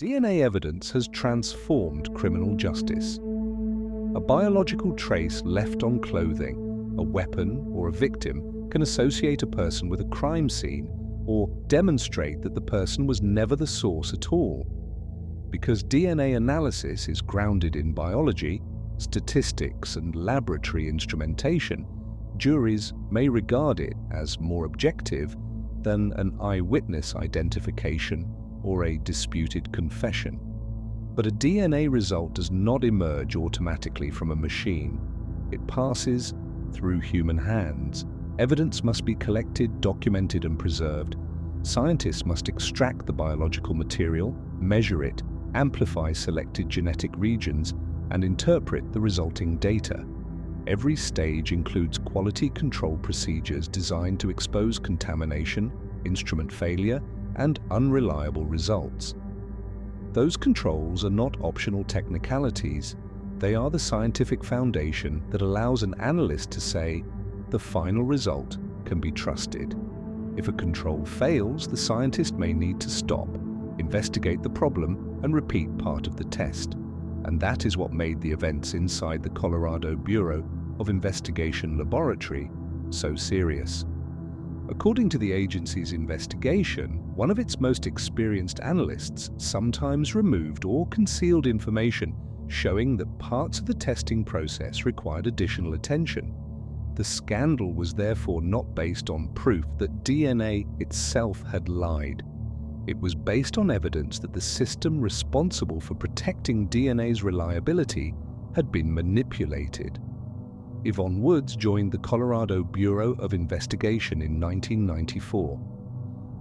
DNA evidence has transformed criminal justice. A biological trace left on clothing, a weapon, or a victim can associate a person with a crime scene or demonstrate that the person was never the source at all. Because DNA analysis is grounded in biology, statistics, and laboratory instrumentation, juries may regard it as more objective than an eyewitness identification or a disputed confession. But a DNA result does not emerge automatically from a machine. It passes through human hands. Evidence must be collected, documented, and preserved. Scientists must extract the biological material, measure it, amplify selected genetic regions, and interpret the resulting data. Every stage includes quality control procedures designed to expose contamination, instrument failure, and unreliable results. Those controls are not optional technicalities. They are the scientific foundation that allows an analyst to say, the final result can be trusted. If a control fails, the scientist may need to stop, investigate the problem, and repeat part of the test. And that is what made the events inside the Colorado Bureau of Investigation Laboratory so serious. According to the agency's investigation, one of its most experienced analysts sometimes removed or concealed information showing that parts of the testing process required additional attention. The scandal was therefore not based on proof that DNA itself had lied. It was based on evidence that the system responsible for protecting DNA's reliability had been manipulated. Yvonne Woods joined the Colorado Bureau of Investigation in 1994.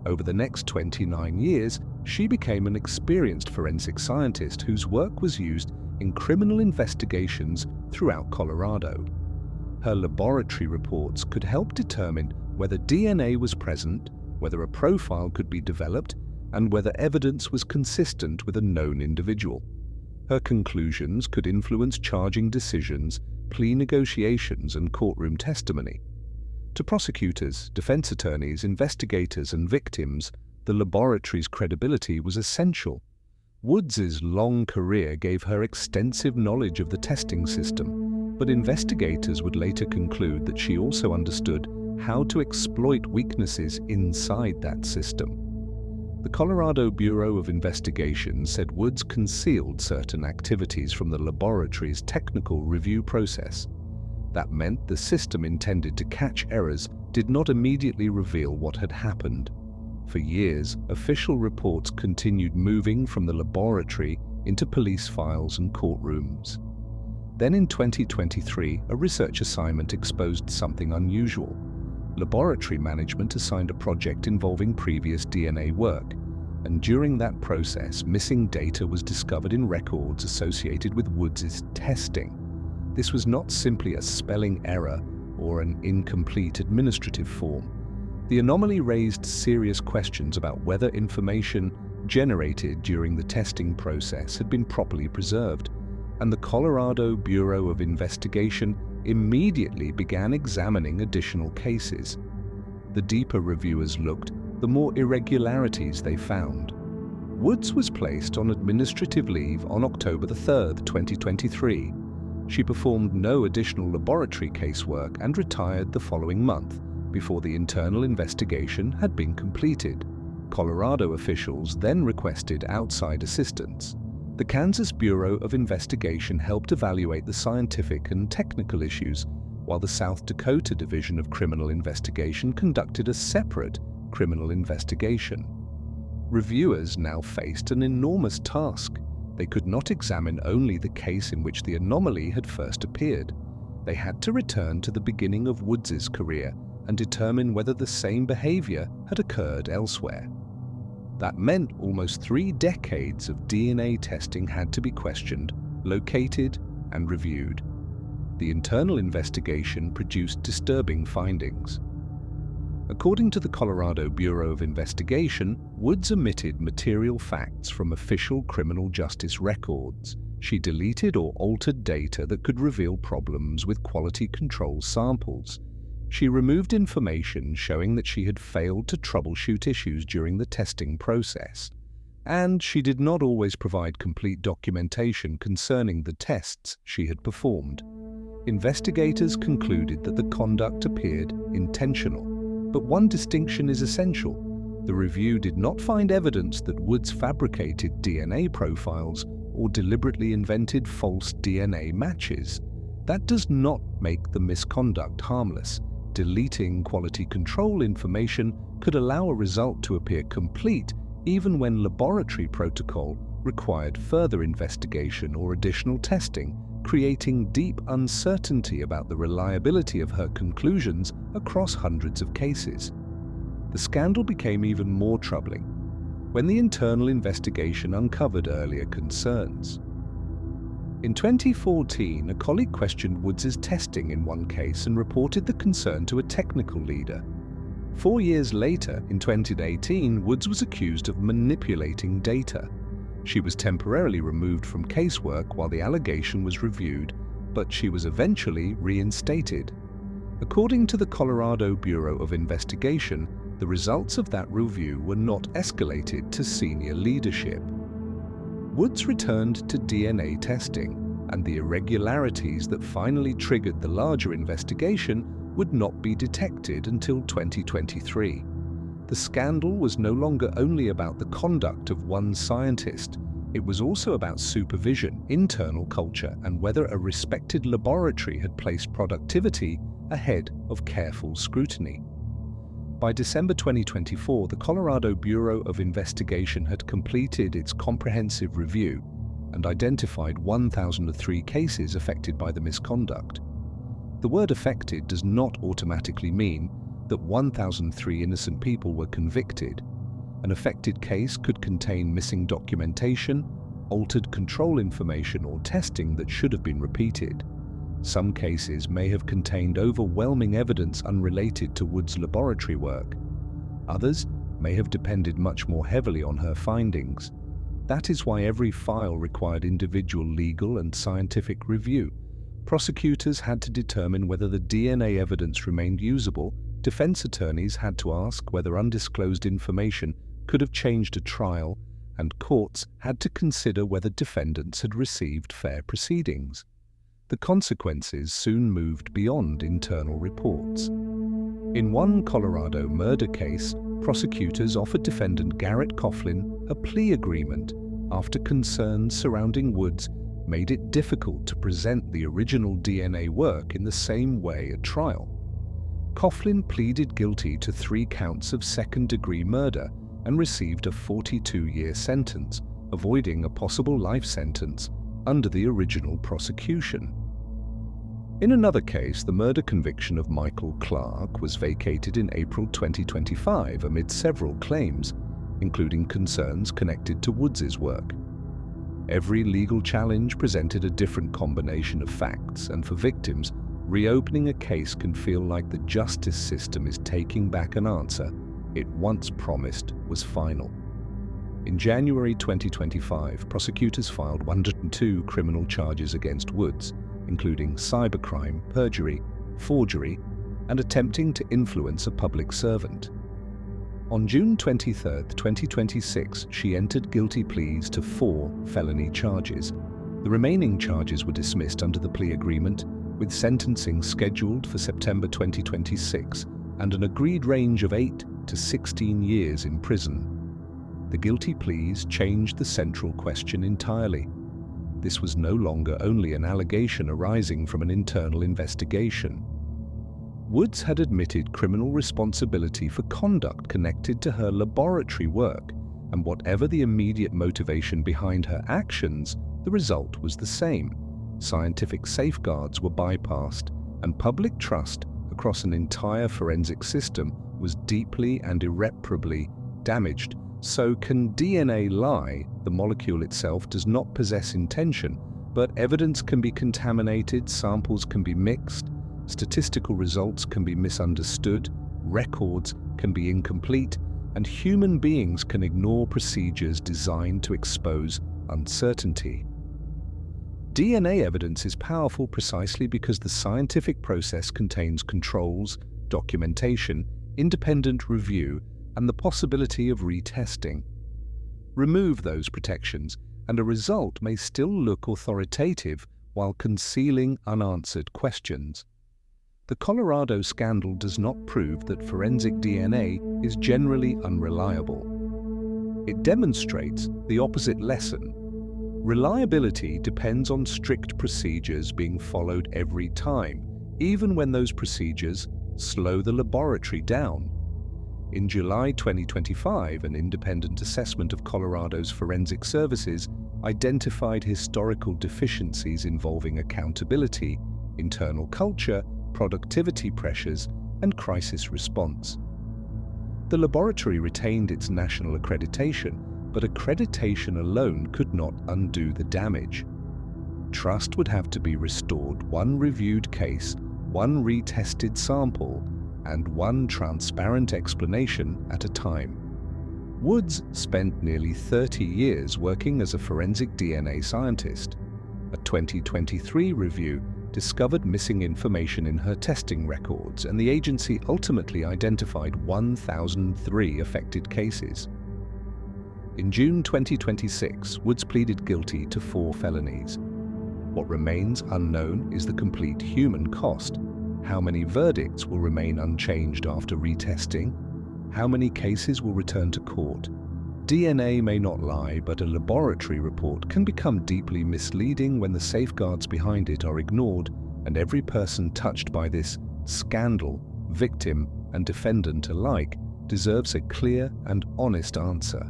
Over the next 29 years, she became an experienced forensic scientist whose work was used in criminal investigations throughout Colorado. Her laboratory reports could help determine whether DNA was present, whether a profile could be developed, and whether evidence was consistent with a known individual. Her conclusions could influence charging decisions, plea negotiations, and courtroom testimony. To prosecutors, defense attorneys, investigators, and victims, the laboratory's credibility was essential. Woods's long career gave her extensive knowledge of the testing system, but investigators would later conclude that she also understood how to exploit weaknesses inside that system. The Colorado Bureau of Investigation said Woods concealed certain activities from the laboratory's technical review process. That meant the system intended to catch errors did not immediately reveal what had happened. For years, official reports continued moving from the laboratory into police files and courtrooms. Then in 2023, a research assignment exposed something unusual. Laboratory management assigned a project involving previous DNA work, and during that process, missing data was discovered in records associated with Woods' testing. This was not simply a spelling error or an incomplete administrative form. The anomaly raised serious questions about whether information generated during the testing process had been properly preserved, and the Colorado Bureau of Investigation immediately began examining additional cases. The deeper reviewers looked, the more irregularities they found. Woods was placed on administrative leave on October 3, 2023. She performed no additional laboratory casework and retired the following month, before the internal investigation had been completed. Colorado officials then requested outside assistance. The Kansas Bureau of Investigation helped evaluate the scientific and technical issues, while the South Dakota Division of Criminal Investigation conducted a separate criminal investigation. Reviewers now faced an enormous task. They could not examine only the case in which the anomaly had first appeared. They had to return to the beginning of Woods' career and determine whether the same behavior had occurred elsewhere. That meant almost 3 decades of DNA testing had to be questioned, located, and reviewed. The internal investigation produced disturbing findings. According to the Colorado Bureau of Investigation, Woods omitted material facts from official criminal justice records. She deleted or altered data that could reveal problems with quality control samples. She removed information showing that she had failed to troubleshoot issues during the testing process. and she did not always provide complete documentation concerning the tests she had performed. Investigators concluded that the conduct appeared intentional, but one distinction is essential. The review did not find evidence that Woods fabricated DNA profiles or deliberately invented false DNA matches. That does not make the misconduct harmless. Deleting quality control information could allow a result to appear complete even when laboratory protocol required further investigation or additional testing, creating deep uncertainty about the reliability of her conclusions across hundreds of cases. The scandal became even more troubling when the internal investigation uncovered earlier concerns. In 2014, a colleague questioned Woods' testing in one case and reported the concern to a technical leader. 4 years later, in 2018, Woods was accused of manipulating data. She was temporarily removed from casework while the allegation was reviewed, but she was eventually reinstated. According to the Colorado Bureau of Investigation, the results of that review were not escalated to senior leadership. Woods returned to DNA testing, and the irregularities that finally triggered the larger investigation would not be detected until 2023. The scandal was no longer only about the conduct of one scientist. It was also about supervision, internal culture, and whether a respected laboratory had placed productivity ahead of careful scrutiny. By December 2024, the Colorado Bureau of Investigation had completed its comprehensive review and identified 1,003 cases affected by the misconduct. The word affected does not automatically mean that 1,003 innocent people were convicted. An affected case could contain missing documentation, altered control information, or testing that should have been repeated. Some cases may have contained overwhelming evidence unrelated to Woods' laboratory work. Others may have depended much more heavily on her findings. That is why every file required individual legal and scientific review. Prosecutors had to determine whether the DNA evidence remained usable. Defense attorneys had to ask whether undisclosed information could have changed a trial, and courts had to consider whether defendants had received fair proceedings. The consequences soon moved beyond internal reports. In one Colorado murder case, prosecutors offered defendant Garrett Coughlin a plea agreement after concerns surrounding Woods made it difficult to present the original DNA work in the same way at trial. Coughlin pleaded guilty to 3 counts of second-degree murder and received a 42-year sentence, avoiding a possible life sentence under the original prosecution. In another case, the murder conviction of Michael Clark was vacated in April 2025 amid several claims, including concerns connected to Woods' work. Every legal challenge presented a different combination of facts, and for victims, reopening a case can feel like the justice system is taking back an answer it once promised was final. In January 2025, prosecutors filed 102 criminal charges against Woods, including cybercrime, perjury, forgery, and attempting to influence a public servant. On June 23, 2026, she entered guilty pleas to 4 felony charges. The remaining charges were dismissed under the plea agreement, with sentencing scheduled for September 2026 and an agreed range of 8 to 16 years in prison. The guilty pleas changed the central question entirely. This was no longer only an allegation arising from an internal investigation. Woods had admitted criminal responsibility for conduct connected to her laboratory work, and whatever the immediate motivation behind her actions, the result was the same. Scientific safeguards were bypassed, and public trust across an entire forensic system was deeply and irreparably damaged. So can DNA lie? The molecule itself does not possess intention, but evidence can be contaminated, samples can be mixed, statistical results can be misunderstood, records can be incomplete, and human beings can ignore procedures designed to expose uncertainty. DNA evidence is powerful precisely because the scientific process contains controls, documentation, independent review, and the possibility of retesting. remove those protections, and a result may still look authoritative while concealing unanswered questions. The Colorado scandal does not prove that forensic DNA is generally unreliable. It demonstrates the opposite lesson. Reliability depends on strict procedures being followed every time, even when those procedures slow the laboratory down. In July 2025, an independent assessment of Colorado's forensic services identified historical deficiencies involving accountability, internal culture, productivity pressures, and crisis response. The laboratory retained its national accreditation, but accreditation alone could not undo the damage. Trust would have to be restored one reviewed case, one retested sample, and one transparent explanation at a time. Woods spent nearly 30 years working as a forensic DNA scientist. A 2023 review discovered missing information in her testing records, and the agency ultimately identified 1,003 affected cases. In June 2026, Woods pleaded guilty to 4 felonies. What remains unknown is the complete human cost. How many verdicts will remain unchanged after retesting? How many cases will return to court? DNA may not lie, but a laboratory report can become deeply misleading when the safeguards behind it are ignored, and every person touched by this scandal, victim and defendant alike, deserves a clear and honest answer.